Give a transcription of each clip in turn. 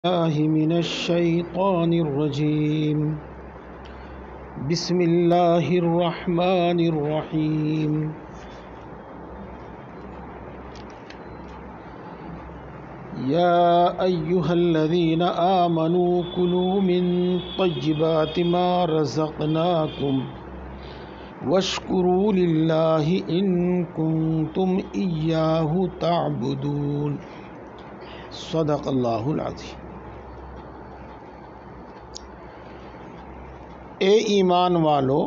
الله من الشيطان الرجيم. بسم الله الرحمن الرحيم. يا أيها الذين آمنوا كلوا من طيبات ما رزقناكم واشكروا لله إن كنتم إياه تعبدون. صدق اللہ العظیم. اے ایمان والو،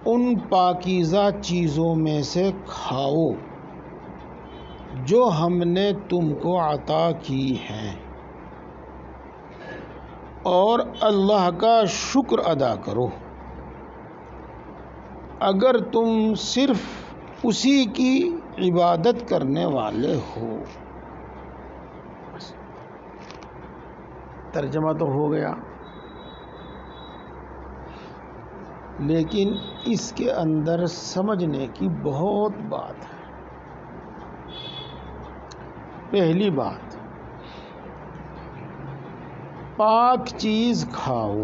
ان پاکیزہ چیزوں میں سے کھاؤ جو ہم نے تم کو عطا کی ہیں، اور اللہ کا شکر ادا کرو اگر تم صرف اسی کی عبادت کرنے والے ہو. ترجمہ تو ہو گیا، لیکن اس کے اندر سمجھنے کی بہت بات ہے. پہلی بات، پاک چیز کھاؤ،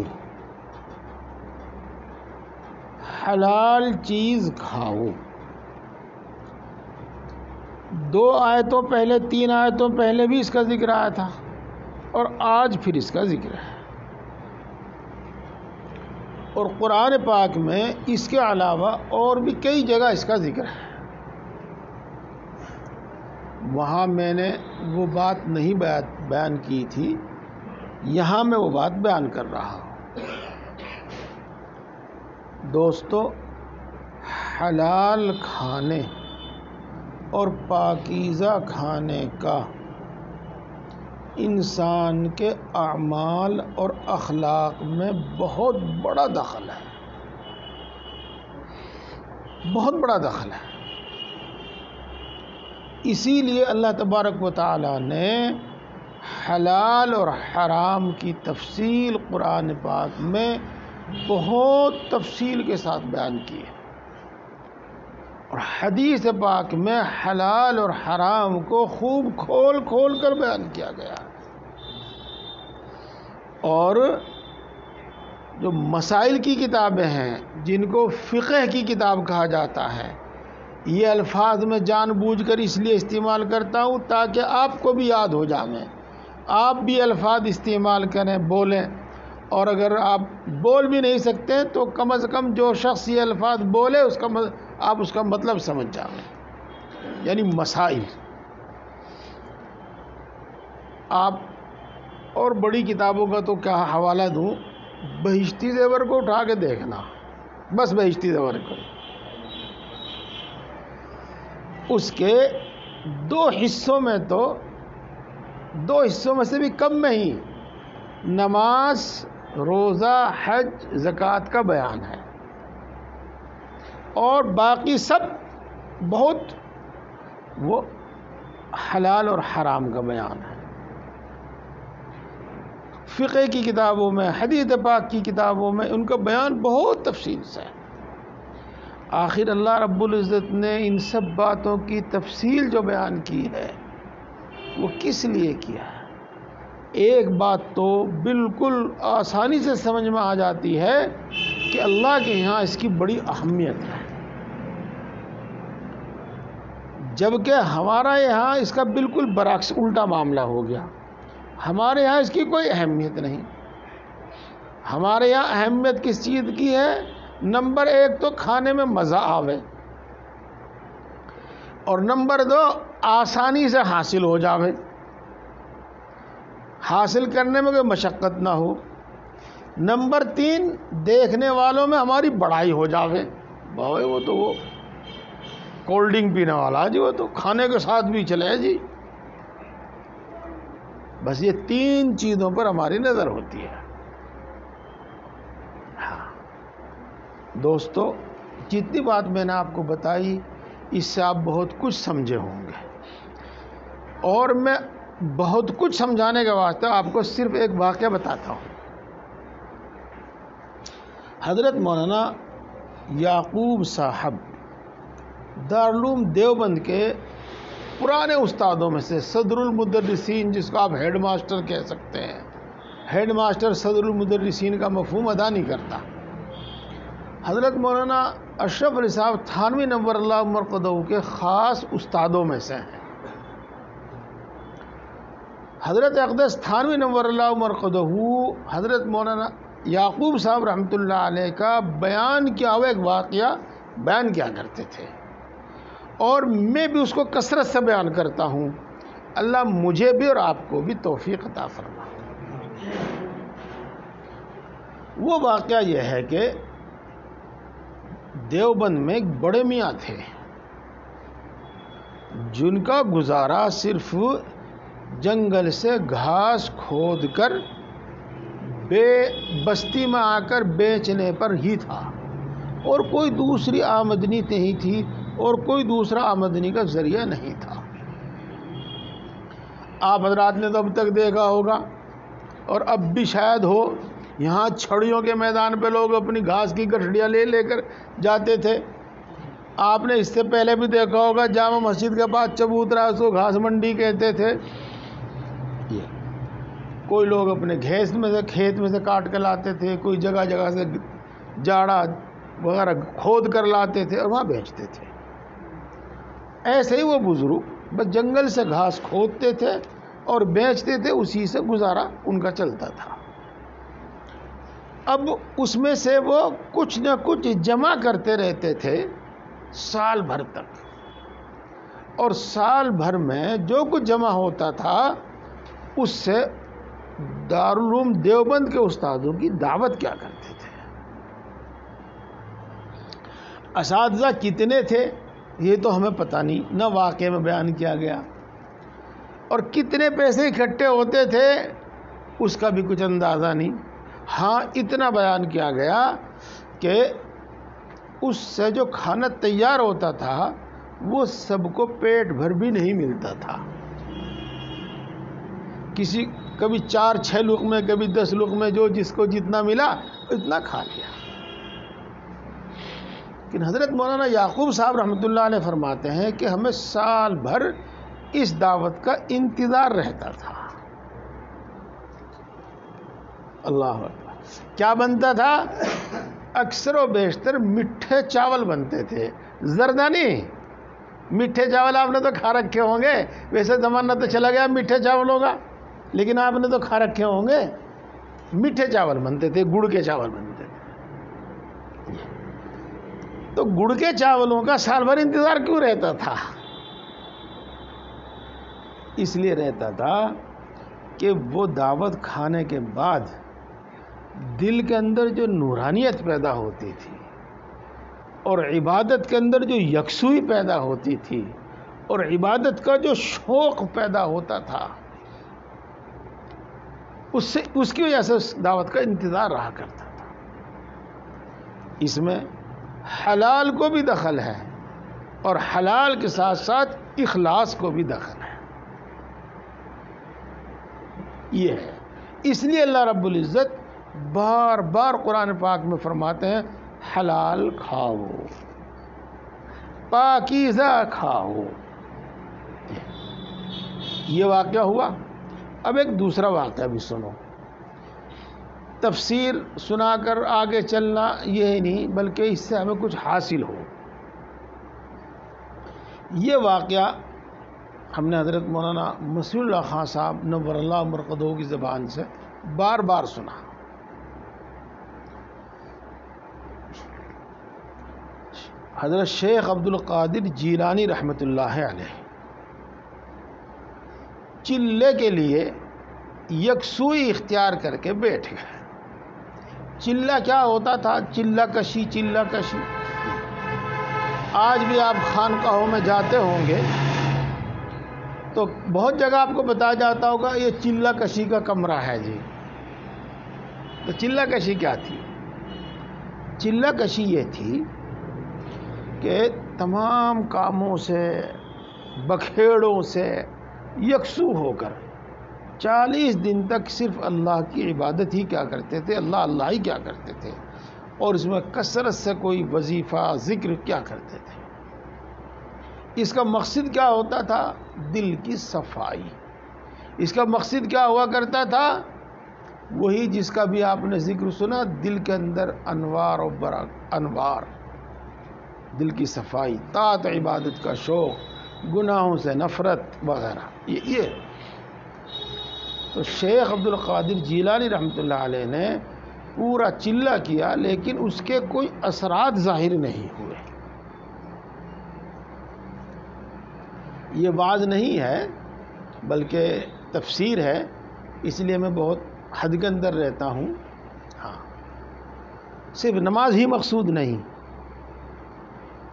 حلال چیز کھاؤ. 2 آیتوں پہلے 3 آیتوں پہلے بھی اس کا ذکر آیا تھا، اور آج پھر اس کا ذکر ہے. اور قرآن پاک میں اس کے علاوہ اور بھی کئی جگہ اس کا ذکر ہے. وہاں میں نے وہ بات نہیں بیان کی تھی، یہاں میں وہ بات بیان کر رہا ہوں. دوستو، حلال کھانے اور پاکیزہ کھانے کا انسان کے اعمال اور اخلاق میں بہت بڑا دخل ہے، بہت بڑا دخل ہے. اسی لیے اللہ تبارک و تعالی نے حلال اور حرام کی تفصیل قرآن پاک میں بہت تفصیل کے ساتھ بیان کی ہے، اور حدیث پاک میں حلال اور حرام کو خوب کھول کھول کر بیان کیا گیا ہے. اور جو مسائل کی کتابیں ہیں، جن کو فقہ کی کتاب کہا جاتا ہے، یہ الفاظ میں جان بوجھ کر اس لیے استعمال کرتا ہوں تاکہ آپ کو بھی یاد ہو جائیں، آپ بھی الفاذ استعمال کریں، بولیں. اور اگر آپ بول بھی نہیں سکتے تو کم از کم جو شخص یہ الفاظ بولے آپ اس کا مطلب سمجھ جائیں. یعنی مسائل آپ، اور بڑی کتابوں کا تو کیا حوالہ دوں، بہشتی زیور کو اٹھا کے دیکھنا، بس بہشتی زیور کو، اس کے 2 حصوں میں تو 2 حصوں میں سے بھی کم میں ہی نماز، روزہ، حج، زکوٰۃ کا بیان ہے، اور باقی سب بہت وہ حلال اور حرام کا بیان ہے. فقہ کی کتابوں میں، حدیث پاک کی کتابوں میں ان کا بیان بہت تفصیل سے ہے. آخر اللہ رب العزت نے ان سب باتوں کی تفصیل جو بیان کی ہے وہ کس لیے کیا ہے؟ ایک بات تو بالکل آسانی سے سمجھ میں آ جاتی ہے کہ اللہ کے یہاں اس کی بڑی اہمیت ہے، جبکہ ہمارا یہاں اس کا بالکل برعکس الٹا معاملہ ہو گیا. ہمارے یہاں اس کی کوئی اہمیت نہیں. ہمارے یہاں اہمیت کس چیز کی ہے؟ نمبر 1 تو کھانے میں مزہ آوے، اور نمبر 2 آسانی سے حاصل ہو جاوے، حاصل کرنے میں کوئی مشقت نہ ہو. نمبر 3 دیکھنے والوں میں ہماری بڑائی ہو جاوے. بھائی وہ تو وہ کولڈ ڈرنک پینے والا جی، وہ تو کھانے کے ساتھ بھی چلے جی. بس یہ 3 چیزوں پر ہماری نظر ہوتی ہے. دوستو، جتنی بات میں نے آپ کو بتائی اس سے آپ بہت کچھ سمجھے ہوں گے، اور میں بہت کچھ سمجھانے کے واسطے آپ کو صرف ایک واقعہ بتاتا ہوں. حضرت مولانا یعقوب صاحب دارالعلوم دیوبند کے پرانے استادوں میں سے صدر المدرسین، جس کو آپ ہیڈ ماسٹر کہہ سکتے ہیں، ہیڈ ماسٹر صدر المدرسین کا مفہوم ادا نہیں کرتا۔ حضرت مولانا اشرف علی صاحب تھانوی نور اللہ مرقدہ کے خاص استادوں میں سے ہیں۔ حضرت اقدس تھانوی نور اللہ مرقدہ حضرت مولانا یعقوب صاحب رحمۃ اللہ علیہ کا بیان کیا ہوا ایک واقعہ بیان کیا کرتے تھے، اور میں بھی اس کو کثرت سے بیان کرتا ہوں۔ اللہ مجھے بھی اور آپ کو بھی توفیق عطا فرما۔ وہ واقعہ یہ ہے کہ دیوبند میں ایک بڑے میاں تھے جن کا گزارا صرف جنگل سے گھاس کھود کر بستی میں آ کر بیچنے پر ہی تھا، اور کوئی دوسری آمدنی نہیں تھی، اور کوئی دوسرا آمدنی کا ذریعہ نہیں تھا۔ آپ حضرات نے تو اب تک دیکھا ہوگا، اور اب بھی شاید ہو، یہاں چھڑیوں کے میدان پہ لوگ اپنی گھاس کی گٹھڑیاں لے کر جاتے تھے۔ آپ نے اس سے پہلے بھی دیکھا ہوگا جامع مسجد کے پاس چبوترا، اس کو گھاس منڈی کہتے تھے۔ کوئی لوگ اپنے کھیت میں سے کاٹ کر لاتے تھے، کوئی جگہ جگہ سے جاڑا وغیرہ کھود کر لاتے تھے اور وہاں بیچتے تھے۔ ایسے ہی وہ بزرگ بس جنگل سے گھاس کھودتے تھے اور بیچتے تھے، اسی سے گزارا ان کا چلتا تھا۔ اب اس میں سے وہ کچھ نہ کچھ جمع کرتے رہتے تھے سال بھر تک، اور سال بھر میں جو کچھ جمع ہوتا تھا اس سے دارالعلوم دیوبند کے استادوں کی دعوت کیا کرتے تھے۔ اساتذہ کتنے تھے یہ تو ہمیں پتہ نہیں، نہ واقعے میں بیان کیا گیا، اور کتنے پیسے اکٹھے ہوتے تھے اس کا بھی کچھ اندازہ نہیں۔ ہاں اتنا بیان کیا گیا کہ اس سے جو کھانا تیار ہوتا تھا وہ سب کو پیٹ بھر بھی نہیں ملتا تھا، کبھی 4-6 لقمے، کبھی 10 لقمے، جو جس کو جتنا ملا اتنا کھا لیا۔ لیکن حضرت مولانا یعقوب صاحب رحمۃ اللہ علیہ فرماتے ہیں کہ ہمیں سال بھر اس دعوت کا انتظار رہتا تھا۔ اللہ اکبر۔ کیا بنتا تھا؟ اکثر و بیشتر میٹھے چاول بنتے تھے، زردہ نہیں۔ میٹھے چاول آپ نے تو کھا رکھے ہوں گے، ویسے زمانہ تو چلا گیا میٹھے چاولوں کا، لیکن آپ نے تو کھا رکھے ہوں گے۔ میٹھے چاول بنتے تھے، گڑ کے چاول بنتے تھے۔ تو گڑ کے چاولوں کا سال بھر انتظار کیوں رہتا تھا؟ اس لیے رہتا تھا کہ وہ دعوت کھانے کے بعد دل کے اندر جو نورانیت پیدا ہوتی تھی اور عبادت کے اندر جو یکسوئی پیدا ہوتی تھی اور عبادت کا جو شوق پیدا ہوتا تھا، اس کی وجہ سے اس دعوت کا انتظار رہا کرتا تھا۔ اس میں حلال کو بھی دخل ہے اور حلال کے ساتھ ساتھ اخلاص کو بھی دخل ہے۔ یہ ہے، اس لیے اللہ رب العزت بار بار قرآن پاک میں فرماتے ہیں حلال کھاؤ، پاکیزہ کھاؤ۔ یہ واقعہ ہوا۔ اب ایک دوسرا واقعہ بھی سنو۔ تفسیر سنا کر آگے چلنا یہ نہیں، بلکہ اس سے ہمیں کچھ حاصل ہو۔ یہ واقعہ ہم نے حضرت مولانا مسیح اللہ خان صاحب نور اللہ مرقدہ کی زبان سے بار بار سنا۔ حضرت شیخ عبد القادر جیلانی رحمۃ اللہ علیہ چلے کے لیے یکسوئی اختیار کر کے بیٹھ گئے۔ چلہ کیا ہوتا تھا؟ چلہ کشی، چلہ کشی۔ آج بھی آپ خانقاہوں میں جاتے ہوں گے تو بہت جگہ آپ کو بتایا جاتا ہوگا یہ چلہ کشی کا کمرہ ہے جی۔ تو چلہ کشی کیا تھی؟ چلہ کشی یہ تھی کہ تمام کاموں سے، بکھیڑوں سے یکسو ہو کر 40 دن تک صرف اللہ کی عبادت ہی کیا کرتے تھے، اللہ ہی کیا کرتے تھے، اور اس میں کثرت سے کوئی وظیفہ ذکر کیا کرتے تھے۔ اس کا مقصد کیا ہوتا تھا دل کی صفائی. اس کا مقصد کیا ہوا کرتا تھا؟ وہی جس کا بھی آپ نے ذکر سنا، دل کے اندر انوار و انوار، دل کی صفائی، طاعت عبادت کا شوق، گناہوں سے نفرت وغیرہ. یہ تو شیخ عبد القادر جیلانی رحمۃ اللہ علیہ نے پورا چلہ کیا، لیکن اس کے کوئی اثرات ظاہر نہیں ہوئے. یہ واعظ نہیں ہے بلکہ تفسیر ہے، اس لیے میں بہت حد کے اندر رہتا ہوں. ہاں، صرف نماز ہی مقصود نہیں،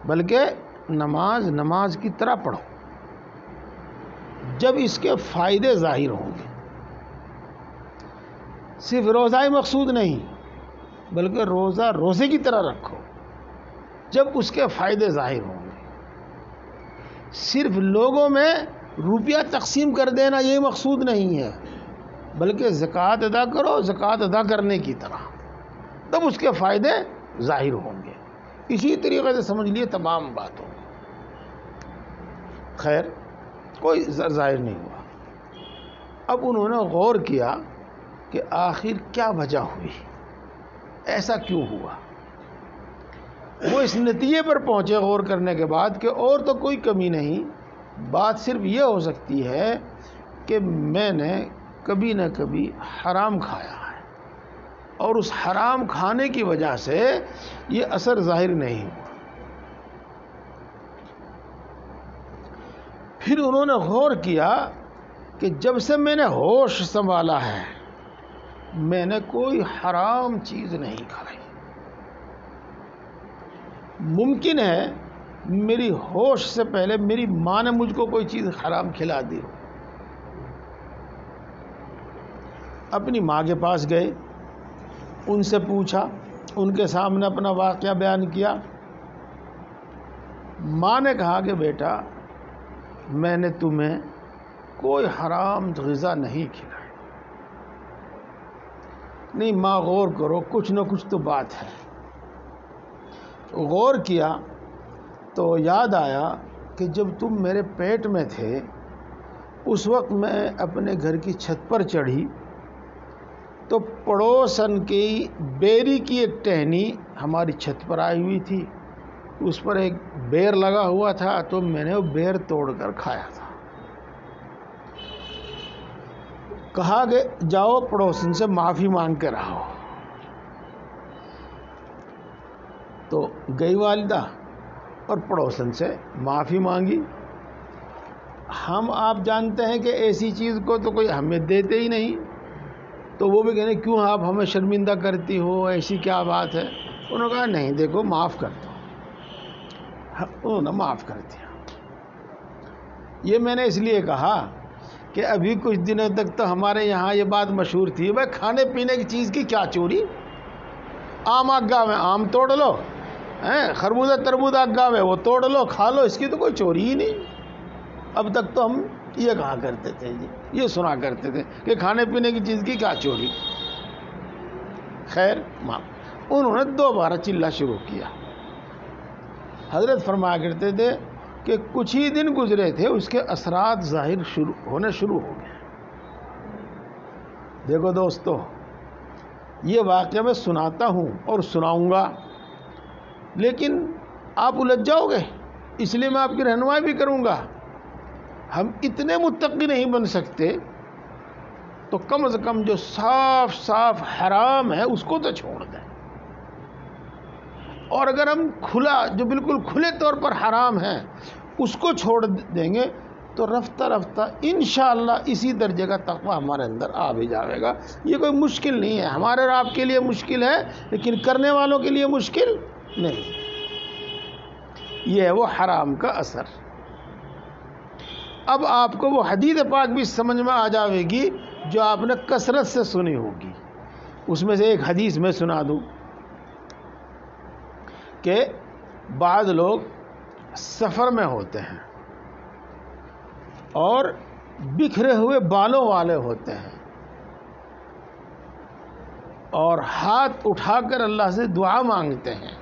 بلکہ نماز کی طرح پڑھو جب اس کے فائدے ظاہر ہوں گے. صرف روزہ ہی مقصود نہیں، بلکہ روزہ روزے کی طرح رکھو جب اس کے فائدے ظاہر ہوں گے. صرف لوگوں میں روپیہ تقسیم کر دینا یہ مقصود نہیں ہے، بلکہ زکوٰۃ ادا کرو زکوٰۃ ادا کرنے کی طرح، تب اس کے فائدے ظاہر ہوں گے. اسی طریقے سے سمجھ لیے تمام باتوں. خیر، کوئی ظاہر نہیں ہوا. اب انہوں نے غور کیا کہ آخر کیا وجہ ہوئی، ایسا کیوں ہوا. وہ اس نتیجے پر پہنچے غور کرنے کے بعد کہ اور تو کوئی کمی نہیں، بات صرف یہ ہو سکتی ہے کہ میں نے کبھی نہ کبھی حرام کھایا ہے، اور اس حرام کھانے کی وجہ سے یہ اثر ظاہر نہیں ہوا. پھر انہوں نے غور کیا کہ جب سے میں نے ہوش سنبھالا ہے میں نے کوئی حرام چیز نہیں کھائی. ممکن ہے میری ہوش سے پہلے میری ماں نے مجھ کو کوئی چیز حرام کھلا دی ہو. اپنی ماں کے پاس گئے، ان سے پوچھا، ان کے سامنے اپنا واقعہ بیان کیا. ماں نے کہا کہ بیٹا، میں نے تمہیں کوئی حرام غذا نہیں کھلائی. نہیں ماں، غور کرو، کچھ نہ کچھ تو بات ہے. غور کیا تو یاد آیا کہ جب تم میرے پیٹ میں تھے اس وقت میں اپنے گھر کی چھت پر چڑھی تو پڑوسن کی بیری کی ایک ٹہنی ہماری چھت پر آئی ہوئی تھی، اس پر ایک بیر لگا ہوا تھا، تو میں نے وہ بیر توڑ کر کھایا تھا. کہا کہ جاؤ پڑوسن سے معافی مانگ کے رہو. تو گئی والدہ اور پڑوسن سے معافی مانگی. ہم آپ جانتے ہیں کہ ایسی چیز کو تو کوئی اہمیت دیتے ہی نہیں، تو وہ بھی کہنے کیوں آپ ہمیں شرمندہ کرتی ہو، ایسی کیا بات ہے. انہوں نے کہا نہیں دیکھو معاف کر دو. انہوں نے معاف کر دیا. یہ میں نے اس لیے کہا کہ ابھی کچھ دنوں تک تو ہمارے یہاں یہ بات مشہور تھی، بھائی کھانے پینے کی چیز کی کیا چوری. آم آگا میں آم توڑ لو، خربوزہ تربوزہ آگا میں وہ توڑ لو کھا لو، اس کی تو کوئی چوری ہی نہیں. اب تک تو ہم یہ کہا کرتے تھے جی، یہ سنا کرتے تھے کہ کھانے پینے کی چیز کی کیا چوری. خیر انہوں نے دوبارہ چلہ شروع کیا. حضرت فرمایا کرتے تھے کہ کچھ ہی دن گزرے تھے اس کے اثرات ظاہر ہونے شروع ہو گئے. دیکھو دوستو، یہ واقعہ میں سناتا ہوں اور سناؤں گا، لیکن آپ الجھ جاؤ گے، اس لیے میں آپ کی رہنمائی بھی کروں گا. ہم اتنے متقی نہیں بن سکتے تو کم از کم جو صاف صاف حرام ہے اس کو تو چھوڑ دیں. اور اگر ہم جو بالکل کھلے طور پر حرام ہے اس کو چھوڑ دیں گے تو رفتہ رفتہ انشاءاللہ اسی درجے کا تقویٰ ہمارے اندر آ بھی جائے گا. یہ کوئی مشکل نہیں ہے، ہمارے اور آپ کے لیے مشکل ہے لیکن کرنے والوں کے لیے مشکل نہیں. یہ ہے وہ حرام کا اثر. اب آپ کو وہ حدیث پاک بھی سمجھ میں آ جائے گی جو آپ نے کثرت سے سنی ہوگی. اس میں سے ایک حدیث میں سنا دوں کہ بعض لوگ سفر میں ہوتے ہیں اور بکھرے ہوئے بالوں والے ہوتے ہیں اور ہاتھ اٹھا کر اللہ سے دعا مانگتے ہیں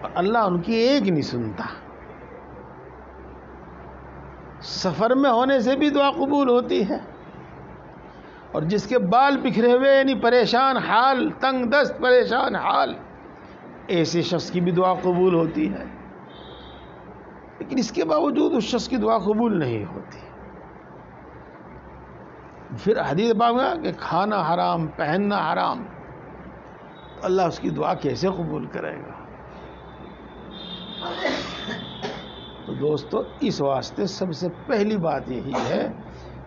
اور اللہ ان کی ایک نہیں سنتا. سفر میں ہونے سے بھی دعا قبول ہوتی ہے، اور جس کے بال بکھرے ہوئے یعنی پریشان حال، تنگ دست پریشان حال، ایسے شخص کی بھی دعا قبول ہوتی ہے، لیکن اس کے باوجود اس شخص کی دعا قبول نہیں ہوتی۔ پھر حدیث پاک میں کہ کھانا حرام، پہننا حرام، تو اللہ اس کی دعا کیسے قبول کرے گا؟ تو دوستو اس واسطے سب سے پہلی بات یہی ہے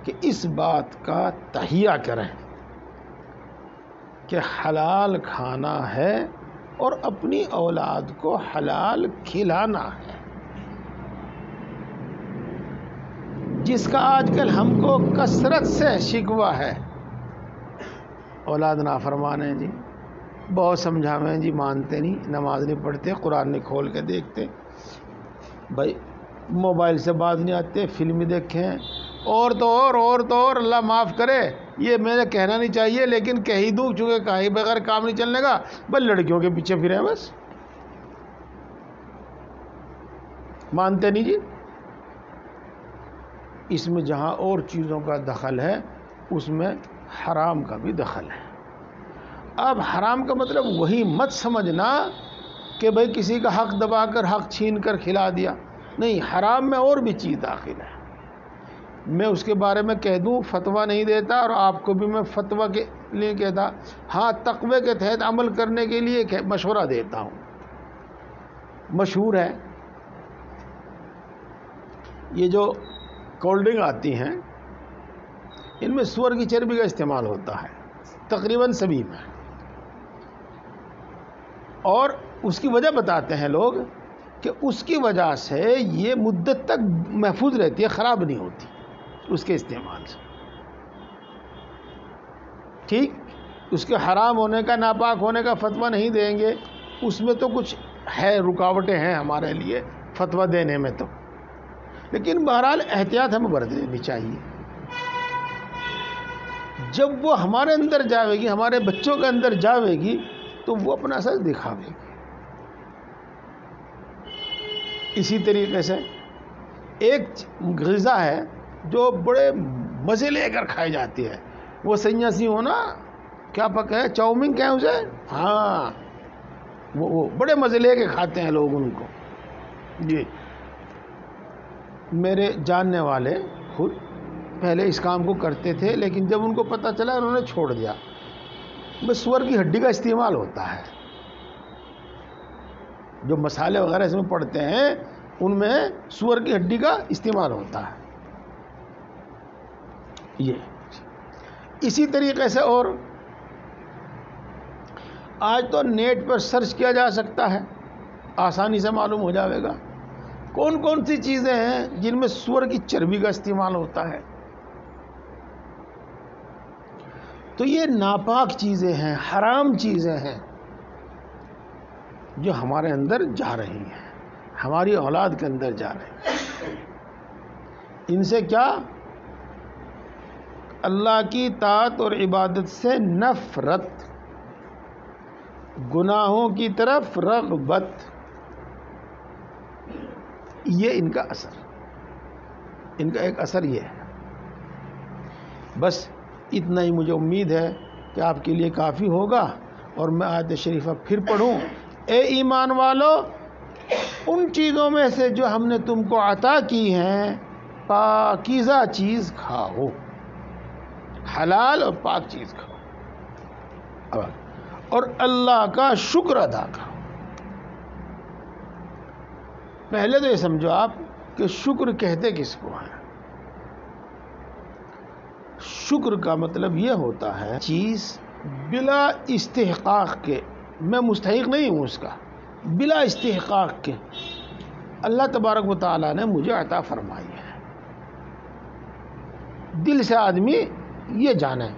کہ اس بات کا تہیہ کریں کہ حلال کھانا ہے اور اپنی اولاد کو حلال کھلانا ہے۔ جس کا آج کل ہم کو کثرت سے شکوہ ہے، اولاد نافرمان ہیں جی، بہت سمجھاویں جی مانتے نہیں، نماز نہیں پڑھتے، قرآن نہیں کھول کے دیکھتے، بھائی موبائل سے باز نہیں آتے، فلم دیکھیں، اور تو اور اللہ معاف کرے، یہ میں نے کہنا نہیں چاہیے لیکن کہہ ہی دوں، چونکہ کہیں بغیر کام نہیں چلنے کا، بس لڑکیوں کے پیچھے پھرے ہیں، بس مانتے نہیں جی۔ اس میں جہاں اور چیزوں کا دخل ہے اس میں حرام کا بھی دخل ہے۔ اب حرام کا مطلب وہی مت سمجھنا کہ بھئی کسی کا حق دبا کر، حق چھین کر کھلا دیا، نہیں، حرام میں اور بھی چیز داخل ہے۔ میں اس کے بارے میں کہہ دوں، فتویٰ نہیں دیتا، اور آپ کو بھی میں فتویٰ کے لیے کہتا، ہاں تقوی کے تحت عمل کرنے کے لیے مشورہ دیتا ہوں۔ مشہور ہے یہ جو کولڈ ڈرنک آتی ہیں، ان میں سور کی چربی کا استعمال ہوتا ہے تقریباً سبھی میں، اور اس کی وجہ بتاتے ہیں لوگ کہ اس کی وجہ سے یہ مدت تک محفوظ رہتی ہے، خراب نہیں ہوتی اس کے استعمال سے۔ ٹھیک، اس کے حرام ہونے کا، ناپاک ہونے کا فتویٰ نہیں دیں گے، اس میں تو کچھ ہے، رکاوٹیں ہیں ہمارے لیے فتویٰ دینے میں تو، لیکن بہرحال احتیاط ہمیں برت لینی چاہیے۔ جب وہ ہمارے اندر جاوے گی، ہمارے بچوں کے اندر جاوے گی، تو وہ اپنا اثر دکھاوے گی۔ اسی طریقے سے ایک غذا ہے جو بڑے مزے لے کر کھائی جاتی ہے، وہ سنیاسی ہونا، کیا پکا ہے، چاؤمین کہیں اسے، ہاں وہ بڑے مزے لے کے کھاتے ہیں لوگ ان کو جی۔ میرے جاننے والے خود پہلے اس کام کو کرتے تھے، لیکن جب ان کو پتہ چلا انہوں نے چھوڑ دیا۔ بس سور کی ہڈی کا استعمال ہوتا ہے، جو مسالے وغیرہ اس میں پڑتے ہیں ان میں سور کی ہڈی کا استعمال ہوتا ہے۔ یہ اسی طریقے سے، اور آج تو نیٹ پر سرچ کیا جا سکتا ہے، آسانی سے معلوم ہو جاوے گا کون کون سی چیزیں ہیں جن میں سور کی چربی کا استعمال ہوتا ہے۔ تو یہ ناپاک چیزیں ہیں، حرام چیزیں ہیں جو ہمارے اندر جا رہی ہیں، ہماری اولاد کے اندر جا رہی ہیں۔ ان سے کیا؟ اللہ کی طاعت اور عبادت سے نفرت، گناہوں کی طرف رغبت، یہ ان کا اثر، ان کا ایک اثر یہ ہے۔ بس اتنا ہی مجھے امید ہے کہ آپ کے لیے کافی ہوگا، اور میں آیت شریفہ پھر پڑھوں، اے ایمان والو، ان چیزوں میں سے جو ہم نے تم کو عطا کی ہیں پاکیزہ چیز کھاؤ، حلال اور پاک چیز کھاؤ، اور اللہ کا شکر ادا کرو۔ پہلے تو یہ سمجھو آپ کہ شکر کہتے کس کو ہیں؟ شکر کا مطلب یہ ہوتا ہے چیز بلا استحقاق کے، میں مستحق نہیں ہوں اس کا، بلا استحقاق کے اللہ تبارک و تعالیٰ نے مجھے عطا فرمائی ہے۔ دل سے آدمی یہ جانے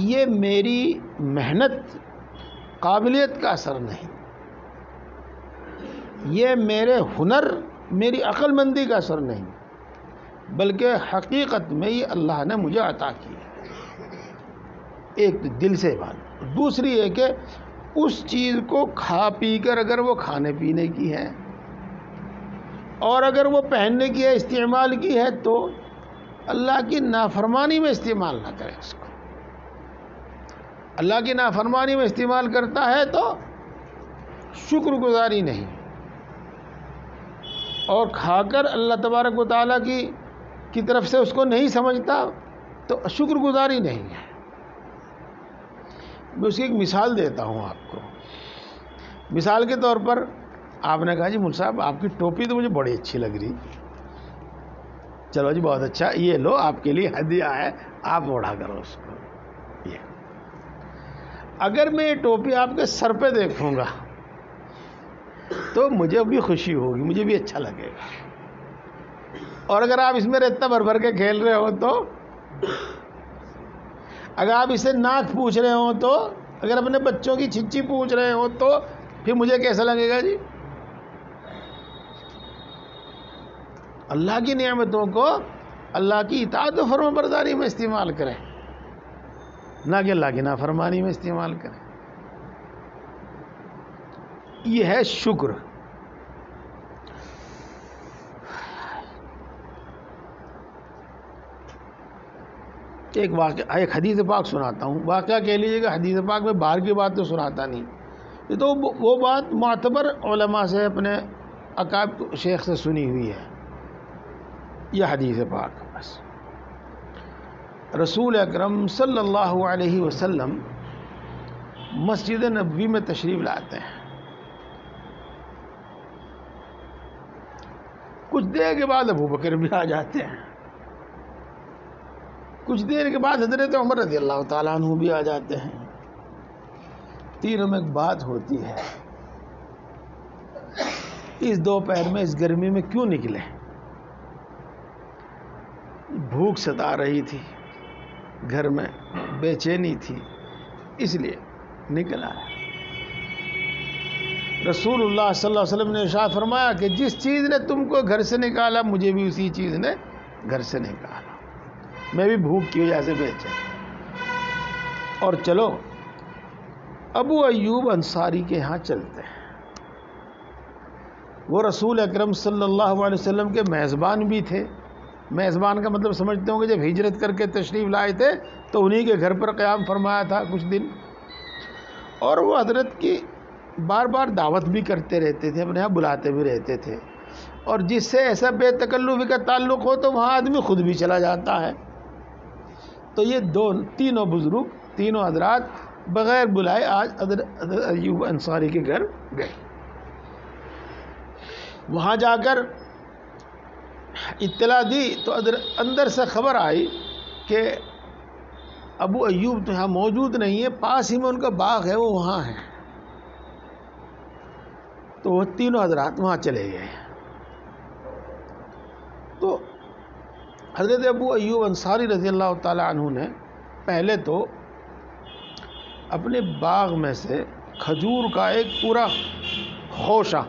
یہ میری محنت قابلیت کا اثر نہیں، یہ میرے ہنر، میری عقل مندی کا اثر نہیں، بلکہ حقیقت میں یہ اللہ نے مجھے عطا کی ہے۔ ایک تو دل سے بات، دوسری ہے کہ اس چیز کو کھا پی کر اگر وہ کھانے پینے کی ہے اور اگر وہ پہننے کی ہے، استعمال کی ہے، تو اللہ کی نافرمانی میں استعمال نہ کرے اس کو۔ اللہ کی نافرمانی میں استعمال کرتا ہے تو شکر گزاری نہیں، اور کھا کر اللہ تبارک و تعالیٰ کی طرف سے اس کو نہیں سمجھتا تو شکر گزاری نہیں ہے۔ میں اس کی ایک مثال دیتا ہوں آپ کو۔ مثال کے طور پر آپ نے کہا جی مول صاحب آپ کی ٹوپی تو مجھے بڑی اچھی لگ رہی، چلو جی بہت اچھا، یہ لو آپ کے لیے ہدیہ ہے، آپ اڑا کرو اس کو۔ یہ اگر میں یہ ٹوپی آپ کے سر پہ دیکھوں گا تو مجھے بھی خوشی ہوگی، مجھے بھی اچھا لگے گا، اور اگر آپ اس میں ریتا بھر بھر کے کھیل رہے ہو تو، اگر آپ اسے ناک پوچھ رہے ہو تو، اگر اپنے بچوں کی چھچی پوچھ رہے ہو تو پھر مجھے کیسا لگے گا جی؟ اللہ کی نعمتوں کو اللہ کی اطاعت و فرما برداری میں استعمال کریں، نہ کہ اللہ کی نافرمانی میں استعمال کریں۔ یہ ہے شکر۔ ایک حدیث پاک سناتا ہوں، واقعہ کہہ لیجیے گا، حدیث پاک میں باہر کی بات تو سناتا نہیں، یہ تو وہ بات معتبر علماء سے، اپنے اکابر شیخ سے سنی ہوئی ہے۔ یہ حدیث پاک بس رسول اکرم صلی اللہ علیہ وسلم مسجد نبوی میں تشریف لاتے ہیں۔ کچھ دیر کے بعد ابو بکر بھی آ جاتے ہیں، کچھ دیر کے بعد حضرت عمر رضی اللہ تعالیٰ عنہ بھی آ جاتے ہیں۔ تینوں میں ایک بات ہوتی ہے، اس دوپہر میں اس گرمی میں کیوں نکلے؟ بھوک ستا رہی تھی، گھر میں بے چینی تھی، اس لیے نکل آیا۔ رسول اللہ صلی اللہ علیہ وسلم نے ارشاد فرمایا کہ جس چیز نے تم کو گھر سے نکالا مجھے بھی اسی چیز نے گھر سے نکالا، میں بھی بھوک کی وجہ سے بے چین۔ اور چلو ابو ایوب انصاری کے ہاں چلتے ہیں، وہ رسول اکرم صلی اللہ علیہ وسلم کے میزبان بھی تھے۔ میزبان کا مطلب سمجھتے ہوں کہ جب ہجرت کر کے تشریف لائے تھے تو انہی کے گھر پر قیام فرمایا تھا کچھ دن، اور وہ حضرت کی بار بار دعوت بھی کرتے رہتے تھے، اپنے یہاں بلاتے بھی رہتے تھے، اور جس سے ایسا بے تکلفی کا تعلق ہو تو وہاں آدمی خود بھی چلا جاتا ہے۔ تو یہ تینوں بزرگ، تینوں حضرات بغیر بلائے آج حضرت ایوب انصاری کے گھر گئے۔ وہاں جا کر اطلاع دی تو اندر سے خبر آئی کہ ابو ایوب تو یہاں موجود نہیں ہے، پاس ہی میں ان کا باغ ہے، وہ وہاں ہے۔ تو وہ تینوں حضرات وہاں چلے گئے۔ تو حضرت ابو ایوب انصاری رضی اللہ تعالیٰ عنہ نے پہلے تو اپنے باغ میں سے کھجور کا ایک پورا خوشہ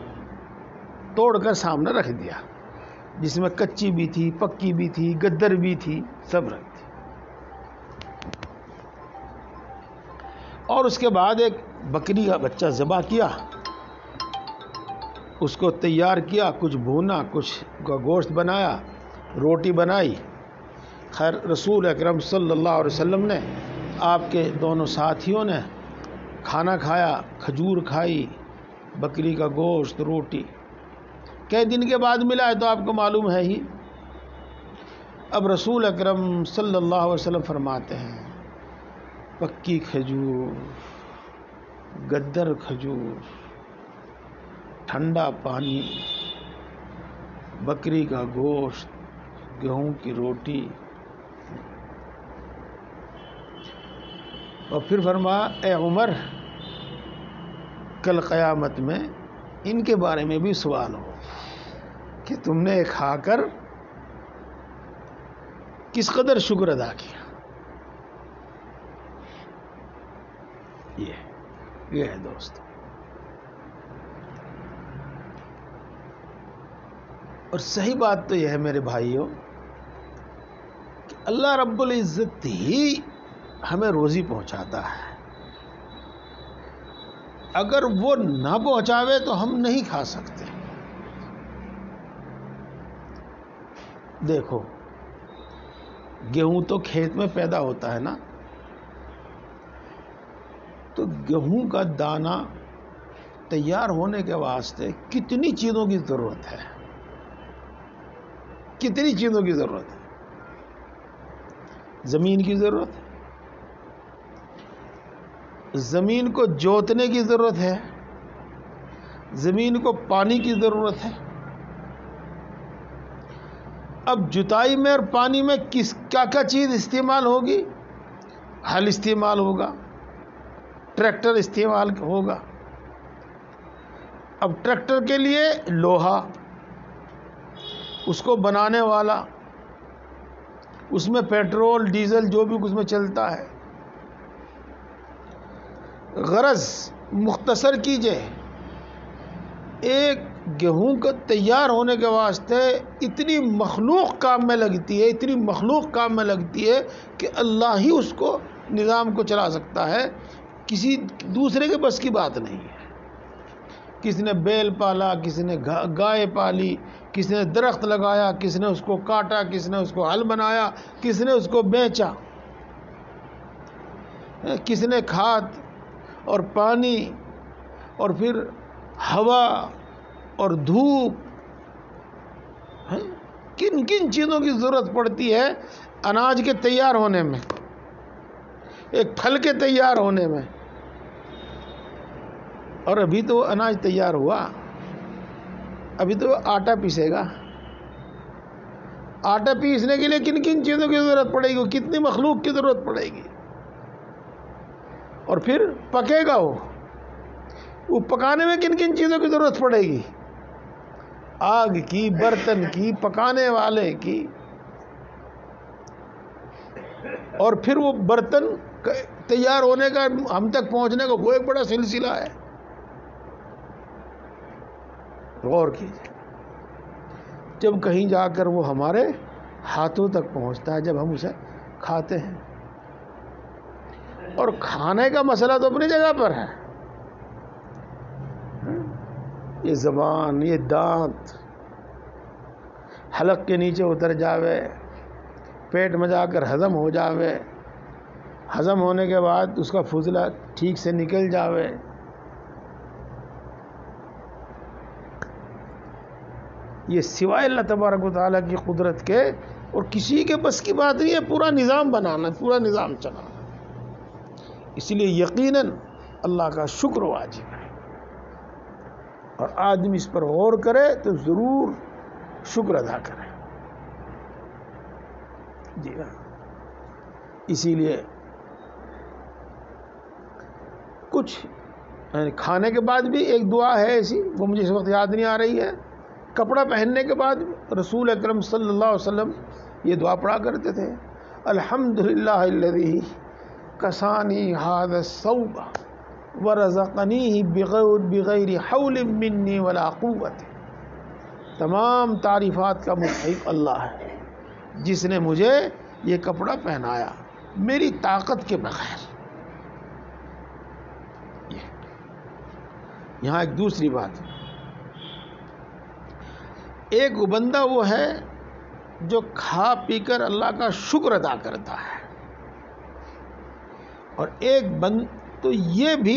توڑ کر سامنے رکھ دیا، جس میں کچی بھی تھی، پکی بھی تھی، گدر بھی تھی، سب رکھ دی۔ اور اس کے بعد ایک بکری کا بچہ ذبح کیا، اس کو تیار کیا، کچھ بھونا، کچھ کا گوشت بنایا، روٹی بنائی۔ خیر رسول اکرم صلی اللہ علیہ وسلم نے، آپ کے دونوں ساتھیوں نے کھانا کھایا، کھجور کھائی، بکری کا گوشت، روٹی۔ کئی دن کے بعد ملا ہے تو آپ کو معلوم ہے ہی۔ اب رسول اکرم صلی اللہ علیہ وسلم فرماتے ہیں پکی کھجور، گدر کھجور، ٹھنڈا پانی، بکری کا گوشت، گیہوں کی روٹی، اور پھر فرمایا اے عمر کل قیامت میں ان کے بارے میں بھی سوال ہو کہ تم نے کھا کر کس قدر شکر ادا کیا۔ یہ ہے دوست۔ اور صحیح بات تو یہ ہے میرے بھائیوں کہ اللہ رب العزت ہی ہمیں روزی پہنچاتا ہے، اگر وہ نہ پہنچاوے تو ہم نہیں کھا سکتے۔ دیکھو گیہوں تو کھیت میں پیدا ہوتا ہے نا، تو گیہوں کا دانہ تیار ہونے کے واسطے کتنی چیزوں کی ضرورت ہے، کتنی چیزوں کی ضرورت ہے. زمین کی ضرورت ہے، زمین کو جوتنے کی ضرورت ہے، زمین کو پانی کی ضرورت ہے. اب جتائی میں اور پانی میں کیا کیا چیز استعمال ہوگی؟ ہل استعمال ہوگا، ٹریکٹر استعمال ہوگا. اب ٹریکٹر کے لیے لوہا، اس کو بنانے والا، اس میں پیٹرول ڈیزل جو بھی اس میں چلتا ہے. غرض مختصر کیجئے، ایک گیہوں کا تیار ہونے کے واسطے اتنی مخلوق کام میں لگتی ہے، اتنی مخلوق کام میں لگتی ہے کہ اللہ ہی اس کو نظام کو چلا سکتا ہے، کسی دوسرے کے بس کی بات نہیں ہے. کسی نے بیل پالا، کسی نے گائے پالی، کسی نے درخت لگایا، کسی نے اس کو کاٹا، کسی نے اس کو ہل بنایا، کسی نے اس کو بیچا، کسی نے کھاد اور پانی اور پھر ہوا اور دھوپ. کن کن چیزوں کی ضرورت پڑتی ہے اناج کے تیار ہونے میں، ایک پھل کے تیار ہونے میں. اور ابھی تو اناج تیار ہوا، ابھی تو آٹا پیسے گا. آٹا پیسنے کے لیے کن کن چیزوں کی ضرورت پڑے گی، کتنی مخلوق کی ضرورت پڑے گی. اور پھر پکے گا وہ پکانے میں کن کن چیزوں کی ضرورت پڑے گی، آگ کی، برتن کی، پکانے والے کی. اور پھر وہ برتن تیار ہونے کا، ہم تک پہنچنے کا وہ ایک بڑا سلسلہ ہے. غور کیجیے، جب کہیں جا کر وہ ہمارے ہاتھوں تک پہنچتا ہے، جب ہم اسے کھاتے ہیں. اور کھانے کا مسئلہ تو اپنی جگہ پر ہے. یہ زبان، یہ دانت حلق کے نیچے اتر جاوے، پیٹ میں جا کر ہضم ہو جاوے، ہضم ہونے کے بعد اس کا فضلہ ٹھیک سے نکل جاوے. یہ سوائے اللہ تبارک و تعالیٰ کی قدرت کے اور کسی کے بس کی بات نہیں ہے. پورا نظام بنانا، پورا نظام چلانا. اس لیے یقیناً اللہ کا شکر واجب ہے، اور آدمی اس پر غور کرے تو ضرور شکر ادا کرے. جی ہاں، اسی لیے کچھ کھانے کے بعد بھی ایک دعا ہے ایسی، وہ مجھے اس وقت یاد نہیں آ رہی ہے. کپڑا پہننے کے بعد رسول اکرم صلی اللہ علیہ وسلم یہ دعا پڑھا کرتے تھے: الحمدللہ الذی کسانی ھذا الثوب ورزقنیہ بغیر حول منی ولا قوت. تمام تعریفات کا مستحق اللہ ہے جس نے مجھے یہ کپڑا پہنایا میری طاقت کے بغیر. یہاں ایک دوسری بات، ایک بندہ وہ ہے جو کھا پی کر اللہ کا شکر ادا کرتا ہے، اور ایک تو یہ بھی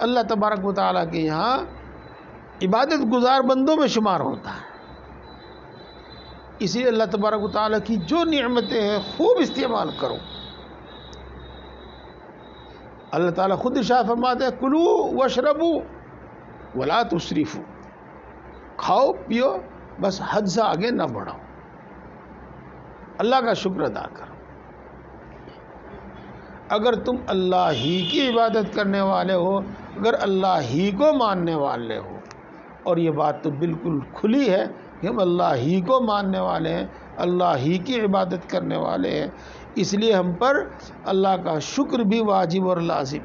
اللہ تبارک و تعالیٰ کے یہاں عبادت گزار بندوں میں شمار ہوتا ہے. اسی لیے اللہ تبارک و تعالیٰ کی جو نعمتیں ہیں خوب استعمال کرو. اللہ تعالیٰ خود ارشاد فرماتے ہیں: کلو واشربو ولا تسرفو. کھاؤ پیو، بس حد سے آگے نہ بڑھو، اللہ کا شکر ادا کرو. اگر تم اللہ ہی کی عبادت کرنے والے ہو، اگر اللہ ہی کو ماننے والے ہو، اور یہ بات تو بالکل کھلی ہے کہ ہم اللہ ہی کو ماننے والے ہیں، اللہ ہی کی عبادت کرنے والے ہیں، اس لیے ہم پر اللہ کا شکر بھی واجب اور لازم،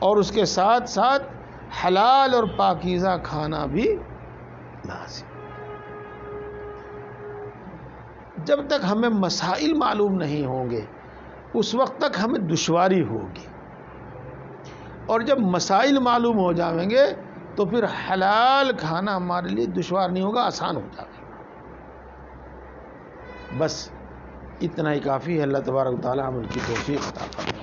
اور اس کے ساتھ ساتھ حلال اور پاکیزہ کھانا بھی لازم. جب تک ہمیں مسائل معلوم نہیں ہوں گے اس وقت تک ہمیں دشواری ہوگی، اور جب مسائل معلوم ہو جائیں گے تو پھر حلال کھانا ہمارے لیے دشوار نہیں ہوگا، آسان ہو جائے گا. بس اتنا ہی کافی ہے. اللہ تبارک و تعالی عمل کی توفیق عطا فرمائے.